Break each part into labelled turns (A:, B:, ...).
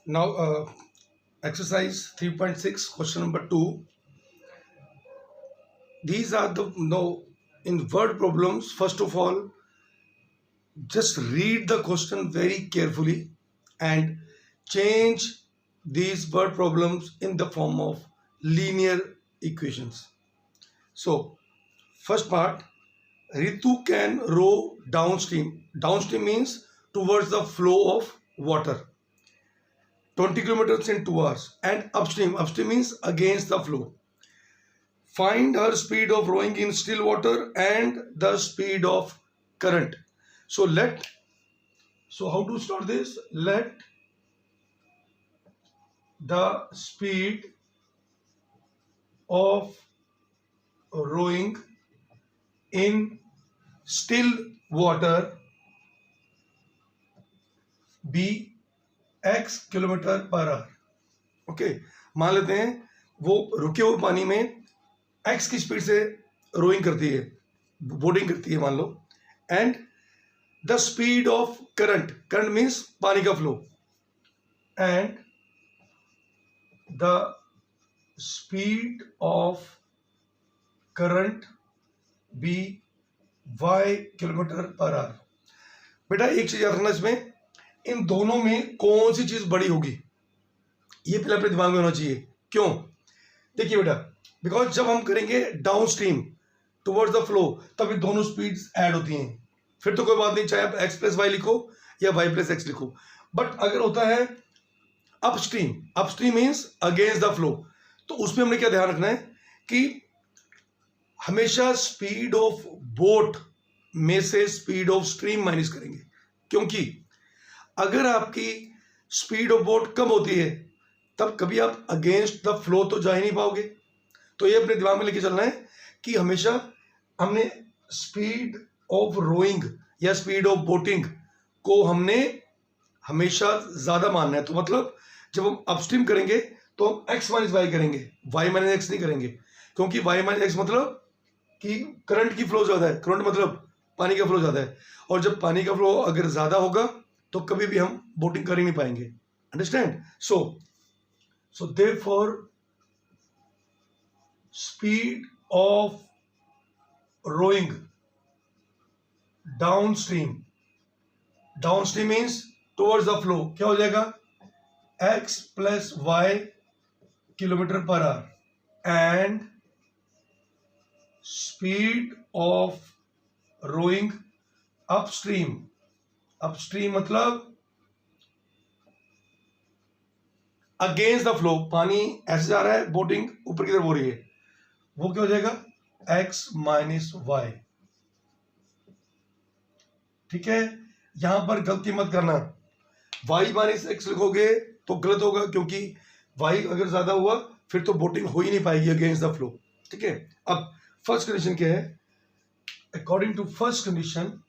A: Now, exercise 3.6, question number 2. These are the in word problems. First of all, just read the question very carefully and change these word problems in the form of linear equations. So, first part, Ritu can row downstream. Downstream means towards the flow of water. 20 kilometers in 2 hours. And upstream means against the flow. Find her speed of rowing in still water and the speed of current. So how to start this? Let the speed of rowing in still water be x kilometre per our. Okay, मान लेते हैं वो रुके हुए पानी में x की speed से रोइंग करती है, बोटिंग करती है मान लो. And the speed of current means पानी का flow, and the speed of current be y kilometre per hour. बेटा एक चीज याद रखना, इसमें इन दोनों में कौन सी चीज बड़ी होगी ये पहले अपने दिमाग में होना चाहिए. क्यों? देखिए बेटा, बिकॉज जब हम करेंगे down stream towards the flow तब ये दोनों स्पीड्स ऐड होती हैं. फिर तो कोई बात नहीं, चाहे आप x प्लस वाई लिखो या y प्लस एक्स लिखो. बट अगर होता है upstream means against the flow, तो उसमें हमने क्या ध्यान रखना है कि हमेशा स्पीड ऑफ बोट में से स्पीड ऑफ स्ट्रीम माइनस करेंगे. क्योंकि अगर आपकी स्पीड ऑफ बोट कम होती है तब कभी आप अगेंस्ट द फ्लो तो जा ही नहीं पाओगे. तो ये अपने दिमाग में लेके चलना है कि हमेशा हमने स्पीड ऑफ रोइंग या स्पीड ऑफ बोटिंग को हमने हमेशा ज्यादा मानना है. तो मतलब जब हम अपस्ट्रीम करेंगे तो हम x माइनस वाई करेंगे, y माइनस एक्स नहीं करेंगे. क्योंकि y माइनस एक्स मतलब कि करंट की फ्लो ज्यादा है, करंट मतलब पानी का फ्लो ज्यादा है, और जब पानी का फ्लो अगर ज्यादा होगा तो कभी भी हम बोटिंग कर ही नहीं पाएंगे. Understand? So therefore speed of rowing downstream means towards the flow क्या हो जाएगा? x plus y kilometer per hour. And speed of rowing upstream मतलब अगेंस्ट द फ्लो, पानी ऐसे जा रहा है, बोटिंग ऊपर की तरफ हो रही है, वो क्या हो जाएगा? x minus y. ठीक है, यहां पर गलती मत करना, y माइनस एक्स लिखोगे तो गलत होगा, क्योंकि y अगर ज्यादा हुआ फिर तो बोटिंग हो ही नहीं पाएगी अगेंस्ट द फ्लो. ठीक है, अब फर्स्ट कंडीशन क्या है? According to first condition,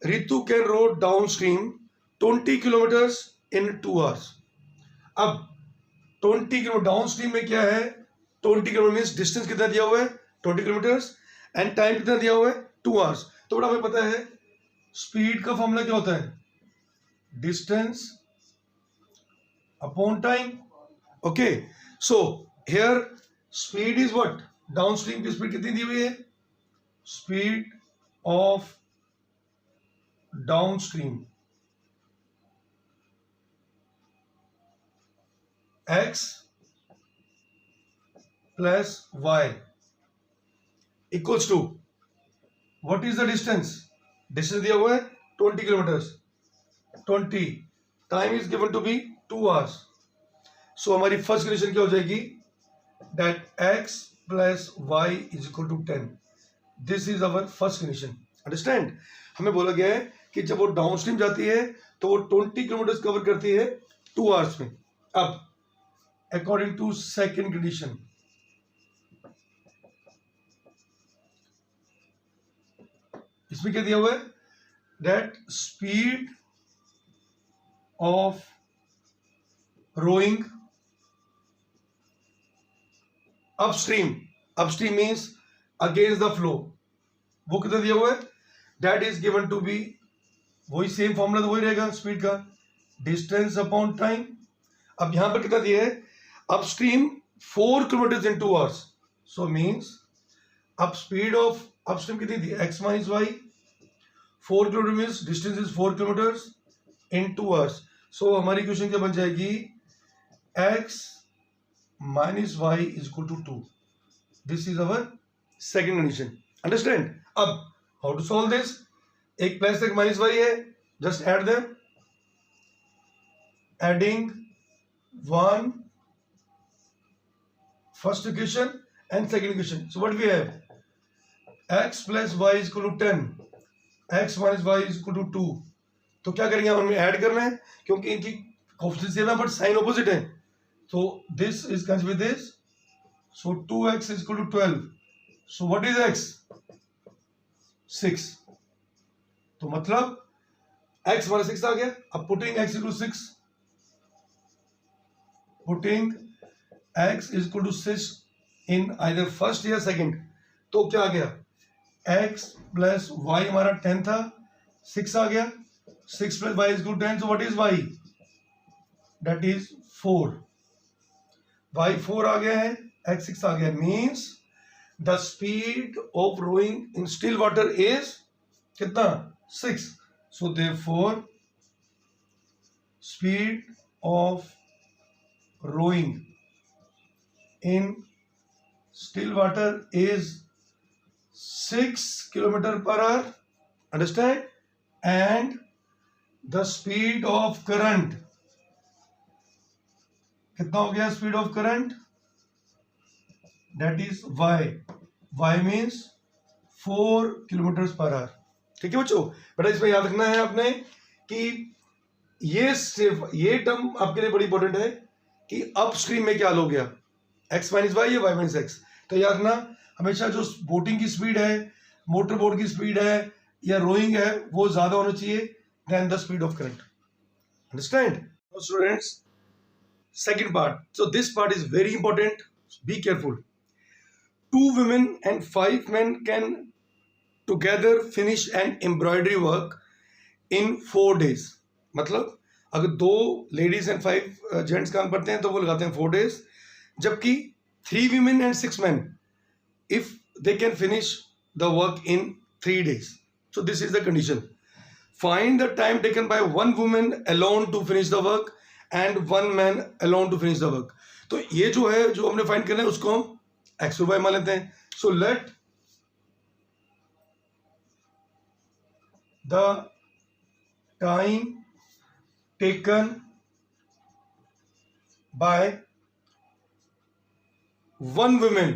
A: Ritu can row downstream 20 kilometers in 2 hours. अब 20 किलोमीटर डाउनस्ट्रीम में क्या है? 20 किलोमीटर मीन्स डिस्टेंस कितना दिया हुआ है? 20 किलोमीटर्स. एंड टाइम कितना दिया हुआ है? 2 आवर्स. तो बड़ा हमें पता है स्पीड का फॉर्मूला क्या होता है? Distance upon time. Okay, so here speed is what? Downstream की स्पीड कितनी दी हुई है? Speed of downstream x plus y equals to what is the distance? Distance दिया हुआ है 20 kilometres. 20 time is given to be 2 hours. So हमारी first condition क्या हो जाएगी? That x plus y is equal to 10. This is our first condition. Understand? हमें बोला गया है कि जब वो डाउनस्ट्रीम जाती है तो वो 20 किलोमीटर कवर करती है 2 आवर्स में. अब अकॉर्डिंग टू सेकेंड कंडीशन, इसमें क्या दिया हुआ है? That speed of rowing upstream means against the flow, वो कितना दिया हुआ है, that is given to be, वही सेम फॉर्मूला तो वही रहेगा स्पीड का, डिस्टेंस अपॉन टाइम। अब यहां पर कितना दिया है, upstream 4 kilometre in 2 hours, so means अब स्पीड ऑफ अपस्ट्रीम कितनी थी, x minus y, 4 kilometre means distance is 4 kilometre in 2 hours. So हमारी इक्वेशन क्या बन जाएगी, x minus y is equal to 2। This is our second condition, understand. अब how to solve this, x plus x minus y है, just add them, adding one first equation and second equation. So what we have, x plus y is equal to 10, x minus y is equal to 2। तो क्या करेंगे, हम हमें add करना है क्योंकि इनकी कोएफिशिएंट सेम है बट साइन ऑपोजिट है। So this is comes with this. So 2x is equal to 12. So what is x? 6. तो मतलब x हमारा 6 आ गया। अब putting x equal to 6, putting x is equal to 6 in either first या second, तो क्या आ गया, x plus y हमारा 10 था, 6 आ गया, 6 plus y is equal to 10. So what is y? That is 4. y4 आ गया है, x6 आ गया, means the speed of rowing in still water is कितना, 6। So therefore speed of rowing in still water is 6 kilometer per hour, understand, and the speed of current कितना हो गया, speed of current, that is y means 4 kilometer per hour. ठीक है बच्चों, बेटा इसमें याद रखना है आपने कि ये सिर्फ ये टर्म आपके लिए बड़ी इंपॉर्टेंट है कि अपस्ट्रीम में क्या हो गया, x माइनस वाई या y माइनस एक्स। तो याद रखना हमेशा जो बोटिंग की स्पीड है, मोटर बोट की स्पीड है या रोइंग है, वो ज्यादा होना चाहिए then the speed of current, understand students. Second part. So this part is very important. Be careful. 2 women and 5 men can together finish an embroidery work in 4 days. मतलब अगर 2 ladies and 5 gents काम करते हैं तो वो लगाते हैं 4 days, जबकि 3 women and 6 men if they can finish the work in 3 days. So this is the condition. Find the time taken by 1 woman alone to finish the work and 1 man alone to finish the work. तो ये जो है जो हमने find करना है उसको हम x और y मान लेते हैं। So let the time taken by 1 woman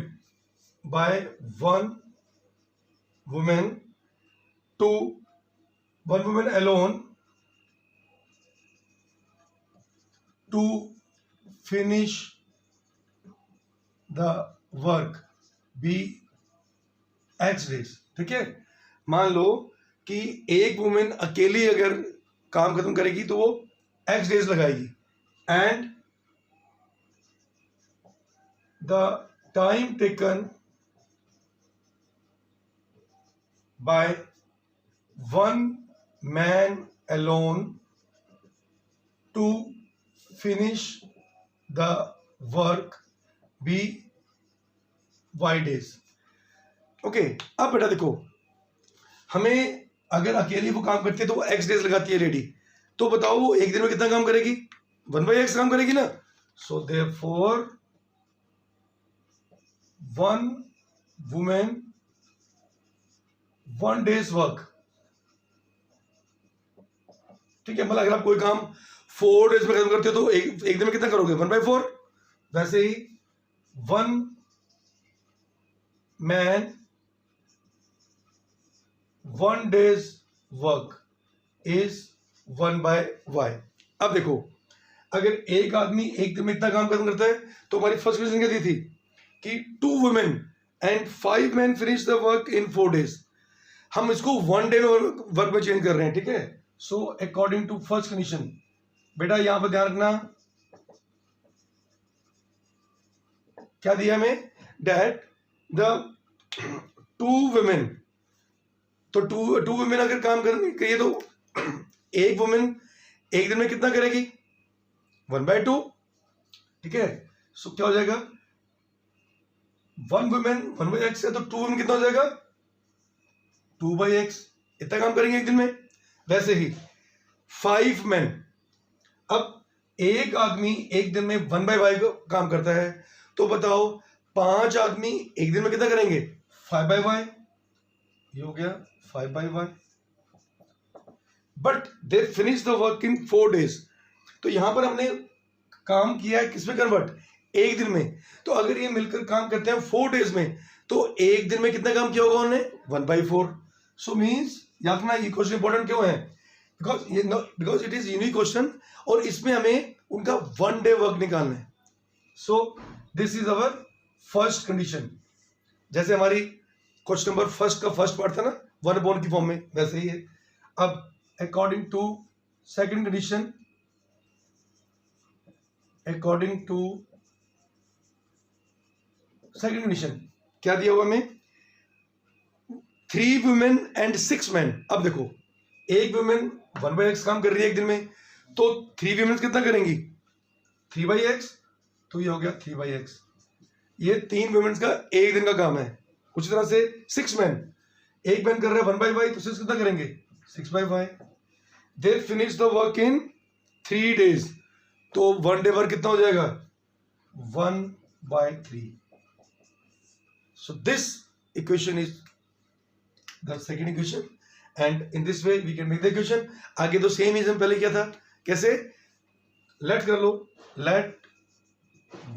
A: to 1 woman alone to finish the work be x days। ठीक है, मान लो कि एक वुमेन अकेली अगर काम खत्म करेगी तो वो x डेज लगाएगी, and the time taken bye 1 man alone to finish the work be y days। Okay, अब बेटा देखो, हमें अगर अकेली वो काम करती है तो वो x डेज लगाती है लेडी, तो बताओ वो एक दिन में कितना काम करेगी, 1/x काम करेगी ना। So therefore 1 woman 1 day's work. ठीक है, मतलब अगर आप कोई काम 4 डेज में खत्म करते हो तो एक दिन में कितना करोगे, 1/4। वैसे ही 1 man 1 day's work is 1/y। अब देखो, अगर एक आदमी एक दिन में इतना काम खत्म करता है तो हमारी फर्स्ट क्वेश्चन क्या दी थी कि 2 women and 5 men finish the work in 4 days। हम इसको 1 डे में वर्क में चेंज कर रहे हैं। ठीक है, so according to first condition, बेटा यहां पर ध्यान रखना क्या दिया हमें, दैट द 2 women तो टू वुमेन अगर काम करिए तो एक वुमेन एक दिन में कितना करेगी? 1/2, ठीक है। सो क्या हो जाएगा? 1 वुमेन 1/x है तो 2 वुमेन कितना हो जाएगा? 2/x, इतना काम करेंगे एक दिन में। वैसे ही 5 मैन, अब एक आदमी एक दिन में 1/5 काम करता है, तो बताओ 5 आदमी एक दिन में कितना करेंगे? 5/y, ये हो गया 5/y, but they finish the work in 4 days। तो यहां पर हमने काम किया है किसमें कन्वर्ट? एक दिन में। तो अगर ये मिलकर काम करते हैं 4 days में, तो एक दिन में कितना काम किया होगा उन्होंने? 1/4। सो मीन्स याद रखना ये क्वेश्चन इंपॉर्टेंट क्यों है? Because it is unique question, और इसमें हमें उनका 1 day वर्क निकालना है। सो this is our first condition. जैसे हमारी क्वेश्चन नंबर फर्स्ट का फर्स्ट पार्ट था ना 1/, की फॉर्म में, वैसे ही है। अब अकॉर्डिंग टू सेकंड कंडीशन, क्या दिया हुआ हमें? 3 वुमेन एंड 6 मैन। अब देखो एक वुमेन 1/x काम कर रही है एक दिन में, तो 3 वुमेन कितना करेंगी? 3/x, तो ये हो गया 3/x। ये 3 वुमेन का एक दिन का काम है। उसी तरह से 6 मैन, एक मैन कर रहे हैं 1/y, तो 6 कितना करेंगे? 6/y। They finish the work in 3 days, तो 1 day वर्क कितना हो जाएगा? 1/3। So this equation is the second equation, and in this way we can make the equation. आगे तो सेम ही हम पहले किया था। कैसे? लेट कर लो, let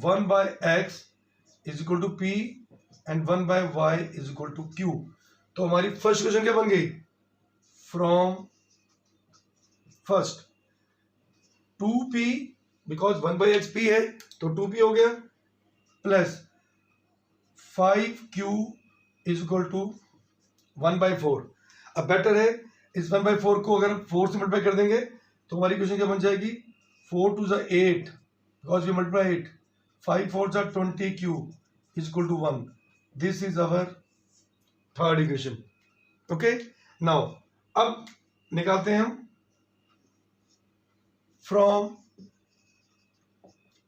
A: 1/x is equal to p and 1/y is equal to q। तो हमारी फर्स्ट इक्वेशन क्या बन गई? From first 2p, because 1/x p है तो 2p हो गया, plus 5q is equal to 1/4। अब बेटर है इस 1/4 को अगर 4 से मल्टीप्लाई कर देंगे तो हमारी इक्वेशन क्या बन जाएगी? 4 2 8, because we multiply 8, 5 4 20q is equal to 1। This is our third equation. Okay, now अब निकालते हैं हम फ्रॉम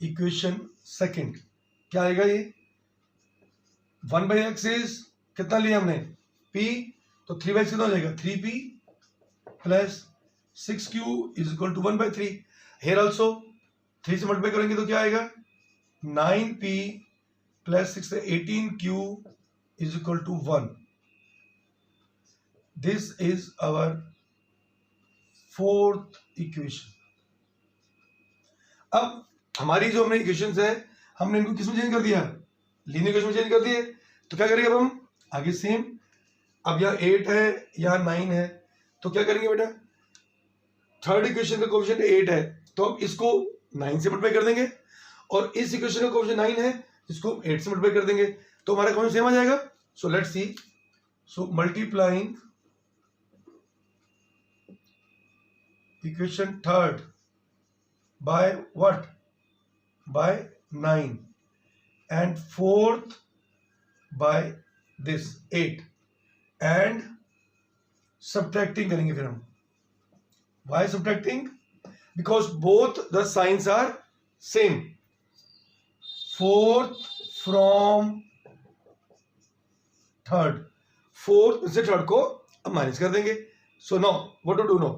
A: इक्वेशन सेकंड। क्या आएगा ये? 1/x इज कितना लिया हमने? p, तो 3/x कितना हो जाएगा? 3p plus 6q is equal to 1/3। Here also 3 से मल्टीप्लाई करेंगे तो क्या आएगा? 9p प्लस 6 से 18q is equal to 1। This is our fourth equation. अब हमारी जो हमने इक्वेशंस है, हमने इनको किसमें चेंज कर दिया? लीनियर इक्वेशन में चेंज कर दिए। तो क्या करेंगे अब हम आगे? सेम। अब यहाँ 8 है, यहाँ 9 है, तो क्या करेंगे बेटा? थर्ड इक्वेशन का कोएफिशिएंट 8 है, तो अब इसको 9 से मल्टीप्लाई कर देंगे, और इस इक्वेशन का कोएफिशिएंट 9 है, इसको 8 से मल्टीप्लाई कर देंगे, तो हमारा कोएफिशिएंट सेम आ जाएगा। So let's see. So multiplying equation third by what? By 9, and fourth by this 8, and subtracting करेंगे फिर हम। Why subtracting? Because both the signs are same. Fourth from third, fourth से थर्ड को अब minus कर देंगे। So now what to do now?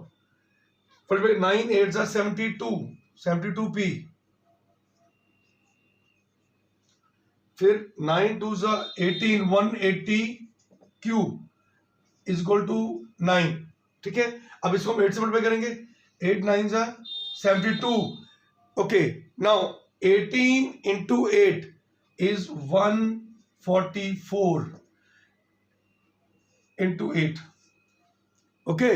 A: First 9 8s are 72, 72p, फिर 9 2s are 18, 180q is equal to 9। ठीक है, अब इसको हम 8 से मल्टीप्लाई करेंगे। 8 9s are 72। Okay, now 18 into 8 is 144 into 8। Okay,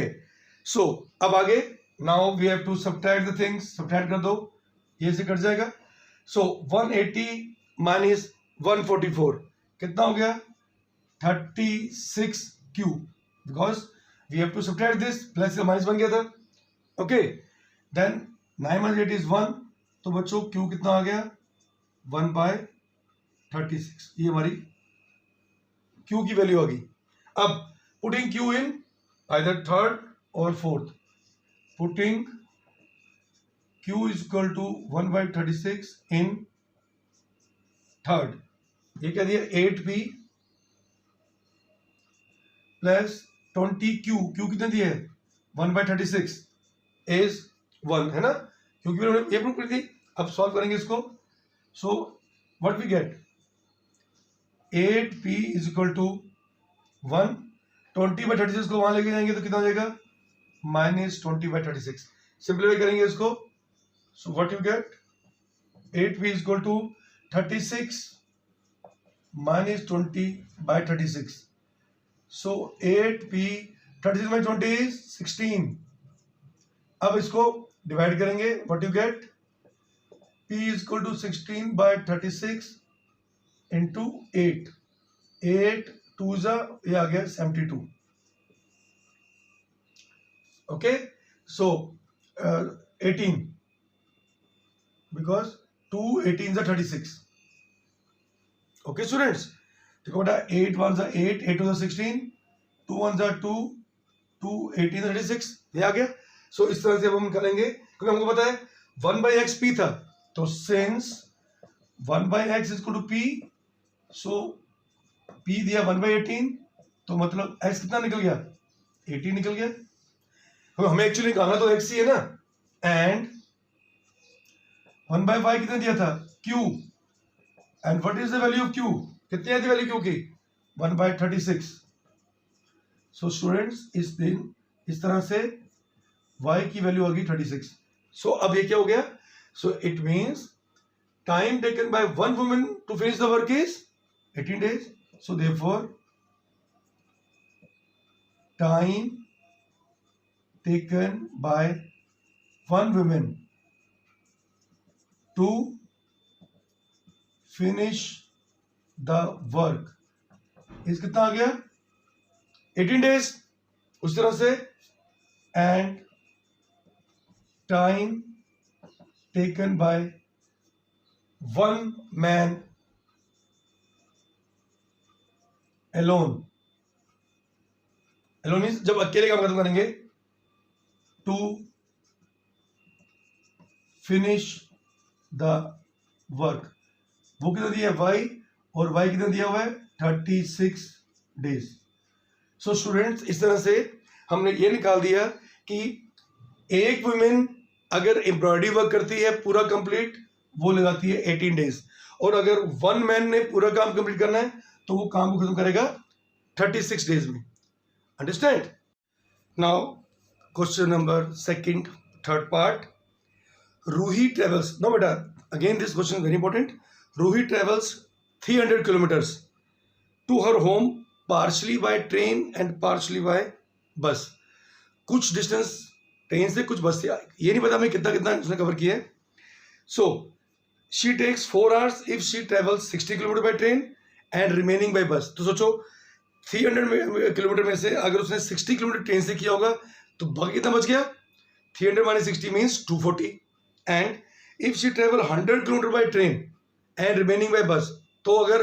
A: so अब आगे now we have to subtract the things. Subtract कर दो, ये से कट जाएगा। सो 180 माइनस 144 कितना हो गया? 36q, because we have to subtract this, plus का माइनस बन गया था। ओके, देन 9 माइनस 8 इज 1, तो बच्चों q कितना आ गया? 1/36। ये हमारी q की वैल्यू आ गई। अब putting Q in either third or fourth. Putting Q is equal to 1/36 in third. ये क्या दिया 8P प्लस 20Q. Q कितने दिए 1/36 इज 1 है ना, क्योंकि हमने ये प्रूव करी थी. अब सॉल्व करेंगे इसको. So what we get 8P is equal to 1. 20/36 को वहां लेके जाएंगे तो कितना हो जाएगा -20/36. सिंप्लीफाई करेंगे इसको. So what you get 8P is equal to 36 minus 20/36. So 8P 36/20 is 16. अब इसको डिवाइड करेंगे. What you gate P is equal to 16/36 into 8. 8 2 जा ये आ गया 72. ओके. सो 18 because 2 18 जा 36. ओके स्टूडेंट्स, देखो बेटा 8 1 जा 8, 8 2 जा 16, 2 1 जा 2, 2 18 36. ये आ गया. सो इस तरह से अब हम करेंगे क्योंकि हमको पता है 1/x p था. तो since 1/x is equal to p, so p दिया 1/18, तो मतलब x कितना निकल गया 18 निकल गया. हमें एक्चुअली निकालना तो x ही है ना. एंड 1/y कितना दिया था q. And what is the value of q, कितनी आती वैल्यू q की 1/36. सो स्टूडेंट्स इस तरह से y की वैल्यू आ गई 36. सो अब ये क्या हो गया. So it means time taken by one woman to finish the work is 18 days. So therefore time taken by one woman to finish the work is कितना आ गया 18 days. उस तरह से and time taken by one man alone. Alone means जब अकेले काम खत्म करेंगे टू फिनिश द वर्क. वो कितना दिया है y, और y कितना दिया हुआ है 36 days. सो स्टूडेंट्स इस तरह से हमने ये निकाल दिया कि एक वुमेन अगर एम्ब्रॉयडरी वर्क करती है पूरा कंप्लीट, वो लगाती है 18 days. और अगर वन मैन ने पूरा काम कंप्लीट करना है तो वो काम को खत्म करेगा 36 days में. Understand. Now question number second third part. Roohi travels. No बेटा again this question very important. Roohi travels 300 kilometers to her home partially by train and partially by bus. कुछ डिस्टेंस ट्रेन से कुछ बस से, ये नहीं पता मैं कितना कितना उसने कवर किया है. So she takes 4 hours if she travels 60 kilometer by train and remaining by bus. तो सोचो 300 किलोमीटर में से अगर उसने 60 किलोमीटर ट्रेन से किया होगा तो बाकी कितना बच गया 300 minus 60 means 240. And if she travel 100 kilometer by train and remaining by bus, तो अगर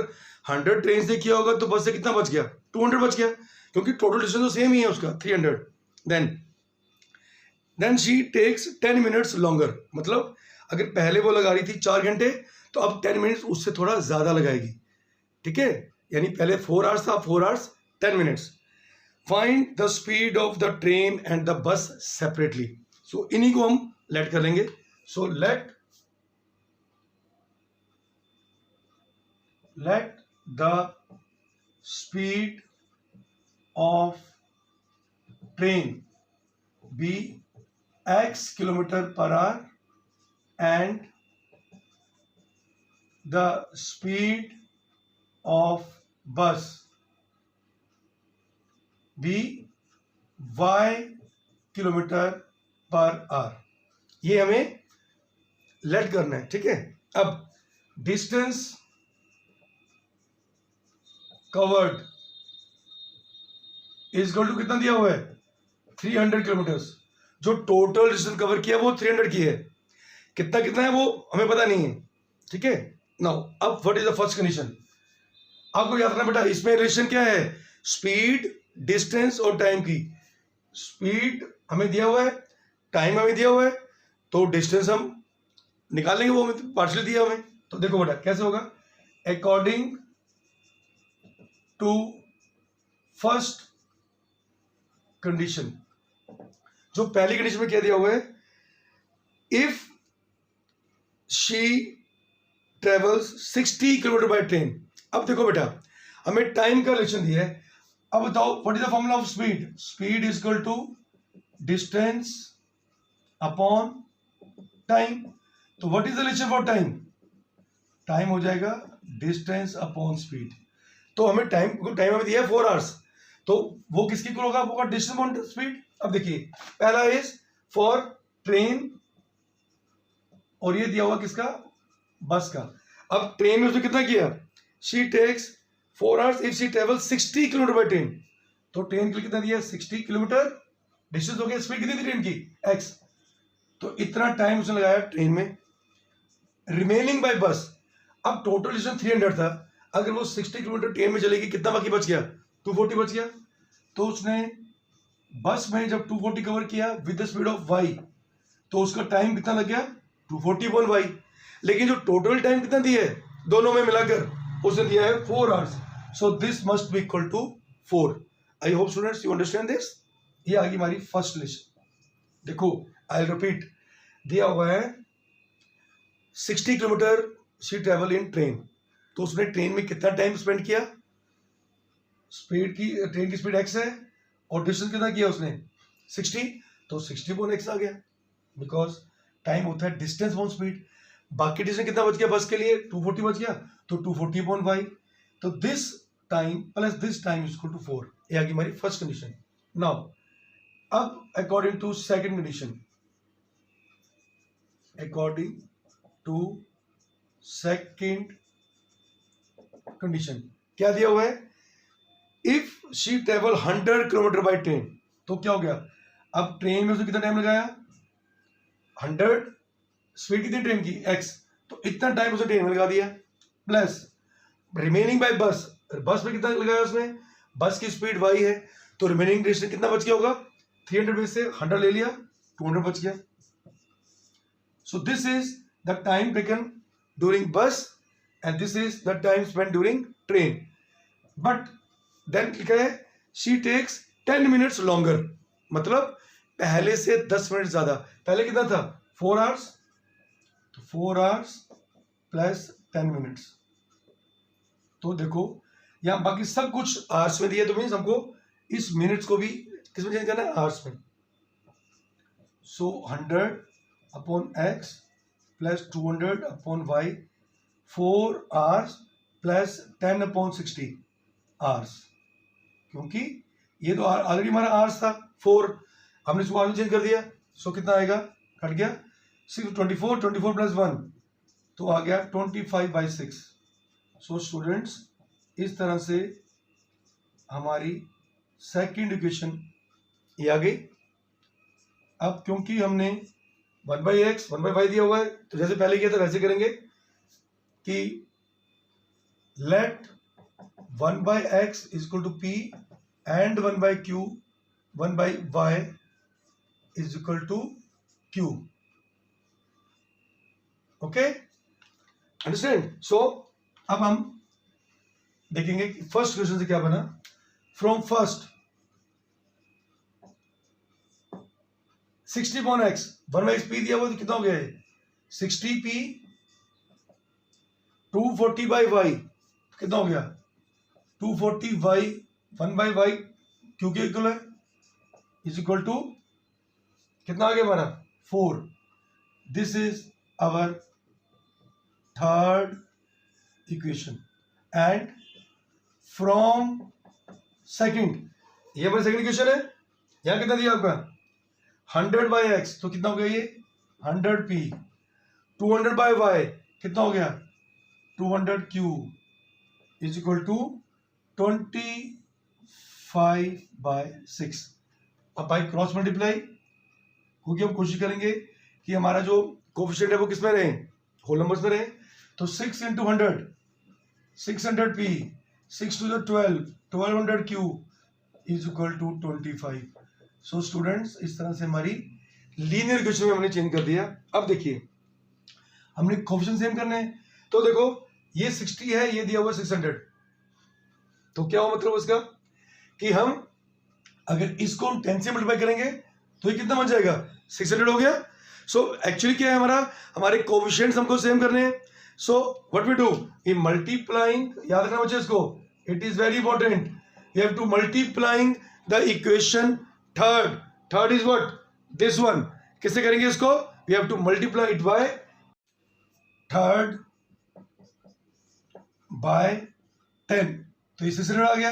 A: 100 ट्रेन से किया होगा तो बस से कितना बच गया 200 बच गया, क्योंकि टोटल डिस्टेंस तो सेम ही है उसका 300. Then she takes 10 minutes longer. मतलब अगर पहले वो लगा रही थी 4 घंटे तो अब 10 minutes उससे थोड़ा ज्यादा लगाएगी. ठीक है, यानी पहले 4 hours था, 4 hours 10 minutes. Find the speed of the train and the bus separately. So इन्हीं को हम लेट कर लेंगे. So let the speed of train be x km/h and the speed of bus be y km/h. ये हमें late करना है. ठीक है, अब distance covered is equal to कितना दिया हुआ है 300 kilometers. जो टोटल डिस्टेंस कवर किया वो 300 की है. कितना कितना है वो हमें पता नहीं है. ठीक है. नाउ अब what is the first condition. आपको याद रखना बेटा इसमें रिलेशन क्या है, स्पीड डिस्टेंस और टाइम की, स्पीड हमें दिया हुआ है, टाइम हमें दिया हुआ है, तो डिस्टेंस हम निकालेंगे, वो पार्शियल दिया हमें। तो देखो बेटा कैसे होगा, अकॉर्डिंग टू फर्स्ट कंडीशन, जो पहली कंडीशन में क्या दिया हुआ है, if she travels 60 kilometer by train. अब देखो बेटा हमें टाइम का रिलेशन दिया है, अब बताओ what is the formula of speed, speed is equal to distance upon time. तो what is the relation for time, time हो जाएगा डिस्टेंस अपॉन स्पीड। तो हमें टाइम हमें दिया है 4 आवर्स, तो वो किसकी इक्वल होगा, वो होगा डिस्टेंस अपॉन स्पीड। अब देखिए पहला इज फॉर ट्रेन, और ये दिया हुआ किसका, बस का। अब ट्रेन में उसने कितना किया, she takes 4 hours if she travel 60 kilometer by train. तो ट्रेन के लिए कितना दिया, 60 किलोमीटर, डिस्टेंस हो गया, स्पीड कितनी थी ट्रेन की, x। तो इतना टाइम उसने लगाया ट्रेन में। रिमेनिंग बाय बस, अब टोटल डिस्टेंस 300 था, अगर वो 60 किलोमीटर ट्रेन में चलेगी, कितना बाकी बच गया, 240 बच गया। तो उसने बस में जब 240 कवर किया with the speed of y, तो उसका टाइम कितना लग गया, 240/y। लेकिन जो टोटल टाइम कितना दिया है दोनों में मिलाकर, उसने दिया है 4 hours, so this must be equal to 4। I hope students you understand this. ये आ गई हमारी फर्स्ट लिस्ट। देखो आई रिपीट, दिया हुआ है 60 kilometre she travel in train, तो उसने ट्रेन में कितना टाइम स्पेंड किया, स्पीड की, ट्रेन की स्पीड x है, और डिस्टेंस कितना किया उसने 60, तो 60/x आ गया, बिकॉज टाइम होता है डिस्टेंस अपॉन स्पीड। बाकी डिस्टेंस कितना बच गया बस के लिए, 240 बच गया, तो 240/y। तो this time plus this time is equal to 4। ये आ गई हमारी फर्स्ट कंडीशन। नाउ अब according to second condition, according to second condition क्या दिया हुआ है, if she travel 100 kilometer by train. तो क्या हो गया, अब ट्रेन में उसने कितना टाइम लगाया, 100, स्पीड कितनी ट्रेन की x, तो इतना टाइम उसने ट्रेन में लगा दिया, प्लस रिमेनिंग बाय बस, बस में कितना लगाया उसने, बस की स्पीड y है, तो रिमेनिंग डिस्टेंस कितना बच गया होगा, 300 में से 100 ले लिया, 200 बच गया। So this is the time taken during bus and this is the time spend during train. But then क्या है, शी टेक्स 10 मिनट्स लॉन्गर, मतलब पहले से 10 मिनट ज्यादा। पहले कितना था 4 आवर्स, तो 4 आवर्स प्लस 10 मिनट्स। तो देखो यहाँ बाकी सब कुछ आवर्स में दिया, तो मीन्स हमको इस मिनट्स को भी किसमें चेंज करना है, आवर्स में। सो 100/x plus 200/y, 4 hours plus 10/60 hours, क्योंकि ये तो ऑलरेडी हमारा आवर्स था 4, हमने इसको आगे चेंज कर दिया। सो कितना आएगा, कट गया 6, 24 प्लस 1, तो आ गया 25/6। सो स्टूडेंट्स इस तरह से हमारी सेकंड इक्वेशन ये आ गई। अब क्योंकि हमने 1/x 1/y दिया हुआ है, तो जैसे पहले किया था वैसे करेंगे कि let 1/x is equal to p and 1/q 1/y is equal to q. Okay, understand? So अब हम देखेंगे कि फर्स्ट क्वेश्चन से क्या बना। From first 60/x 1/x p दिया हुआ, तो कितना हो गया है 60p, 240/y कितना हो गया 240y 1/y क्योंकि इक्वल है, इज इक्वल टू कितना आ गया हमारा 4। This is our third equation. And from second, ये हमारी सेकंड इक्वेशन है, यहां कितना दिया आपका 100/x, तो कितना हो गया ये 100p, 200/y कितना हो गया 200q इज इक्वल टू 25/6। अब बाई क्रॉस मल्टीप्लाई, क्योंकि हम कोशिश करेंगे कि हमारा जो कोफिशिएंट है वो किस में रहे, होल नंबर्स में रहे। तो 6 × 100 600p, 6 to the 12 1200q is equal to 25। So students, इस तरह से हमारी लीनियर इक्वेशन में हमने चेंज कर दिया। अब देखिए, हमने कोएफिशिएंट सेम करने हैं, तो देखो ये 60 है, ये दिया हुआ 600, तो क्या हो मतलब उसका कि हम अगर इसको 10 से मल्टीप्लाई करेंगे तो ये कितना बन जाएगा, 600 हो गया। सो एक्चुअली क्या है हमारा, हमारे कोएफिशिएंट्स हमको सेम करने हैं। So what we do, in multiplying, याद रखना बच्चे इसको, it is very important, you have to multiplying the equation third is what, this one. किससे करेंगे इसको, we have to multiply it by third by 10, तो ये 600 आ गया।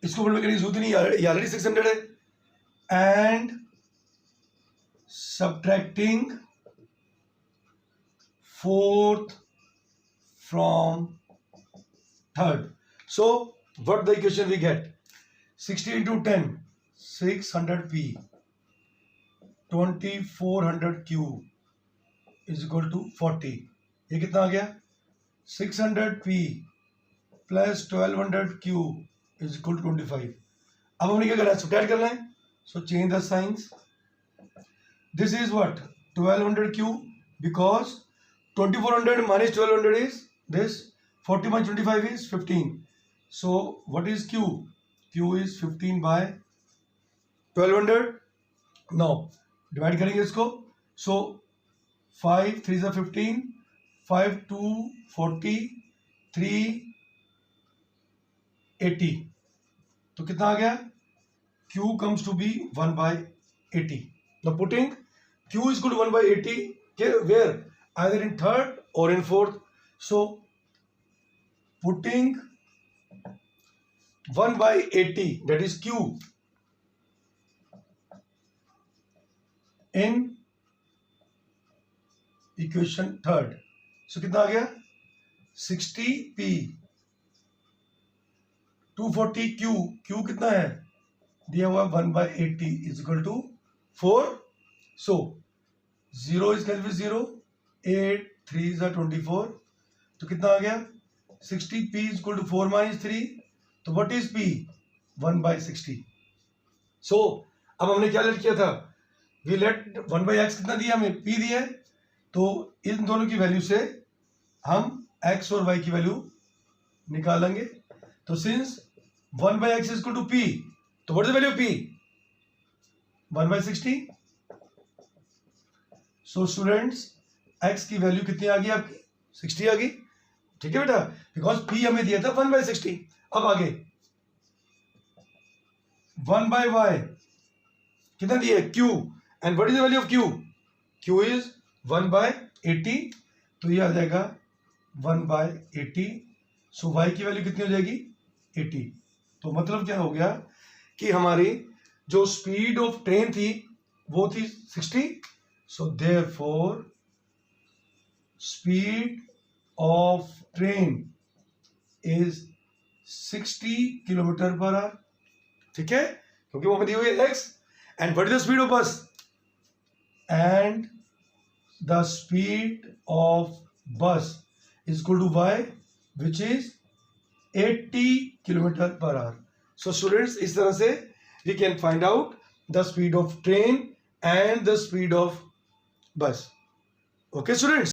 A: इसको मल्टीप्लाई करने की जरूरत नहीं, ये ऑलरेडी 600 है। And subtracting fourth from third. So what the equation we get, 60 into 10, 600p, 2400q is equal to 40। ये कितना आ गया, 600p plus 1200q is equal to 25। अब हमने क्या करना है, subtract करना है। So change the signs। This is what, 1200q, because 2400 minus 1200 is this, 40 minus 25 is 15। So what is q, q is 15 by 1200। now divide करेंगे इसको। so 5 3 is 15, 5 2 40, 3 80, तो कितना आ गया, q comes to be 1 by 80। now putting q is equal to 1 by 80, where either in third or in fourth। so putting 1 by 80, that is q, in equation third, so कितना आ गया, 60p, 240q, q कितना है दिया हुआ 1 by 80 is equal to 4। so 0 is cancelled with 0, 8 3 is 24, तो कितना आ गया, 60p is equal to 4 minus 3, तो what is p, 1 by 60। so अब हमने क्या लेट किया था, we let 1 by x कितना दिया हमें, p दिया है, तो इन दोनों की वैल्यू से हम x और y की वैल्यू निकालेंगे। तो since 1 by x is equal to p, तो what is the value of p, 1 by 60। So students, x की वैल्यू कितनी आ गई आपकी, 60 आ गई, ठीक है बेटा, बिकॉज p हमें दिया था 1 by 60। अब आगे 1 by y कितना दिया है, q, and what is the value of q, q is 1 by 80, तो ये आ जाएगा 1 by 80। सो y की वैल्यू कितनी हो जाएगी, 80। तो मतलब क्या हो गया कि हमारी जो स्पीड ऑफ ट्रेन थी वो थी 60। so therefore speed of train is 60 kilometer per hour, ठीक है, क्योंकि वो दी हुई है x। And what is the speed of bus, and the speed of bus is equal to y, which is 80 kilometer per hour. So students, इस तरह से we can find out the speed of train and the speed of bus। okay students।